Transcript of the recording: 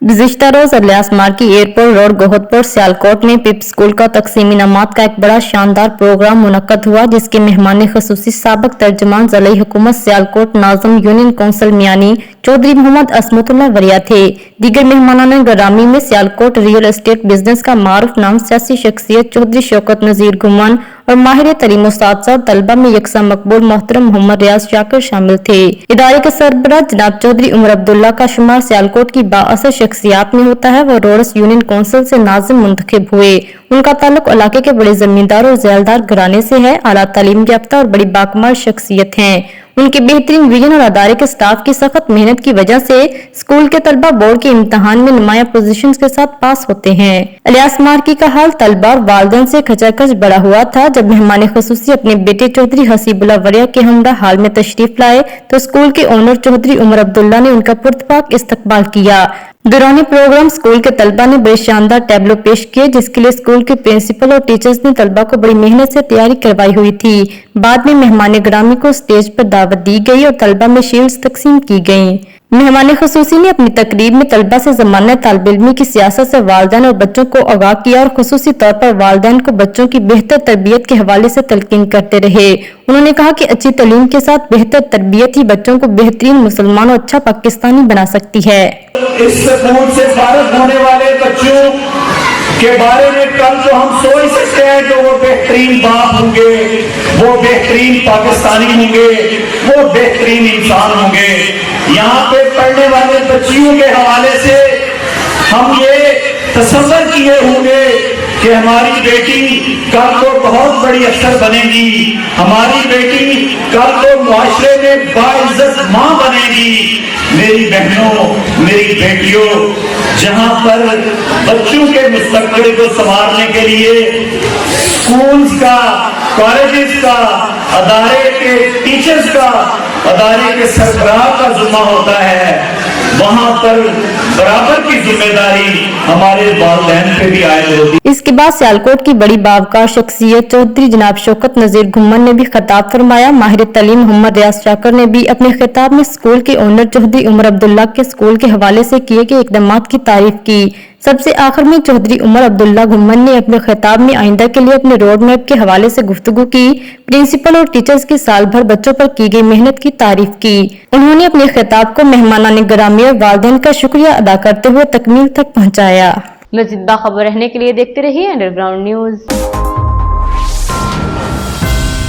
गुज़िश्ता रोज Ilyas Marki airport road Gohadpur Sialkot में पिप स्कूल का तकसीमी इनामात का एक बड़ा शानदार प्रोग्राम मुनक्कद हुआ, जिसके मेहमान खसूसी साबिक तर्जुमान ज़िले हुकूमत सियालकोट नाज़िम यूनियन कौंसिल मियानी चौधरी मोहम्मद असमतुल्लाह वरिया थे। दीगर मेहमानान ग्रामी में सियालकोट रियल एस्टेट बिजनेस का मारूफ नाम सियासी शख्सियत चौधरी शौकत नज़ीर घुमन और माहिर तलीम साथ तलबा में यकसा मकबूल मोहतरम मोहम्मद रियाज शाकिर शामिल थे। इदारे के सरबराह जनाब चौधरी उमर अब्दुल्ला का शुमार सियालकोट की बाअसर शख्सियात में होता है। वो रोडस यूनियन कौंसिल से नाजिम मुंतखब हुए। उनका ताल्लुक इलाके के बड़े जमींदार और ज़ैलदार घराने से है। आला तालीम याफ्ता और बड़ी बाकमाल शख्सियत हैं। उनके बेहतरीन विजन और अदारे के स्टाफ की सख्त मेहनत की वजह से स्कूल के तलबा बोर्ड के इम्तहान में नुमाया पोजीशन के साथ पास होते हैं। इलियास मार्की का हाल तलबा और वालिदैन से खचाखच बड़ा हुआ था। जब मेहमान खसूसी अपने बेटे चौधरी हसीबुल्लाह वरिया के हमरा हाल में तशरीफ लाए तो स्कूल के ओनर चौधरी उमर अब्दुल्ला ने उनका पुरतपाक इस्तकबाल किया। दौरान प्रोग्राम स्कूल के तलबा ने बड़े शानदार टैबलो पेश किए, जिसके लिए स्कूल के प्रिंसिपल और टीचर्स ने तलबा को बड़ी मेहनत से तैयारी करवाई हुई थी। बाद में मेहमान ग्रामी को स्टेज पर दावत दी गई और तलबा में शील्ड्स तकसीम की गयी। मेहमान खसूसी ने अपनी तकरीब में तलबा से ज़माना तालिब इल्मी की सियासत से वालिदैन और बच्चों को आगाह किया और खुसूसी तौर पर वालिदैन को बच्चों की बेहतर तरबियत के हवाले से तलकीन करते रहे। उन्होंने कहा कि अच्छी तालीम के साथ बेहतर तरबियत ही बच्चों को बेहतरीन मुसलमान और अच्छा पाकिस्तानी बना सकती है। इस स्कूल से फारिग होने वाले बच्चों के बारे में कल तो हम सोच सकते हैं कि वो बेहतरीन बाप होंगे, वो बेहतरीन पाकिस्तानी होंगे, वो बेहतरीन इंसान होंगे। यहाँ पे पढ़ने वाले बच्चियों के हवाले से हम ये तसव्वुर किए होंगे कि हमारी बेटी कल को बहुत बड़ी अफसर बनेगी, हमारी बेटी कल को मुआशरे में बाइज्जत माँ बनेगी। मेरी बहनों, मेरी बेटियों, जहाँ पर बच्चों के मुस्तकबिल को संवारने के लिए स्कूल्स का, कॉलेजेस का, अदारे के टीचर्स का, अदारे के सरबराह का जुम्मा होता है, वहाँ पर बराबर की जिम्मेदारी हमारे वालिदैन पे भी आयद होती है। इसके बाद सियालकोट की बड़ी बावकार शख्सियत चौधरी जनाब शौकत नज़ीर घुमन ने भी खिताब फरमाया। माहिर तलीम मोहम्मद रियाज शाकिर ने भी अपने खिताब में स्कूल के ओनर चौधरी उमर अब्दुल्ला के स्कूल के हवाले से किए गए इक़दामात की तारीफ की। सबसे आखिर में चौधरी उमर अब्दुल्ला घुमन ने अपने खिताब में आइंदा के लिए अपने रोड मैप के हवाले से गुफ्तगू की, प्रिंसिपल और टीचर्स की साल भर बच्चों पर की गई मेहनत की तारीफ की। उन्होंने अपने खिताब को मेहमानाने ग्रामी और वालिदैन का शुक्रिया अदा करते हुए तकमील तक पहुँचाया। मज़ीद बाखबर रहने के लिए देखते रहिए अंडरग्राउंड न्यूज।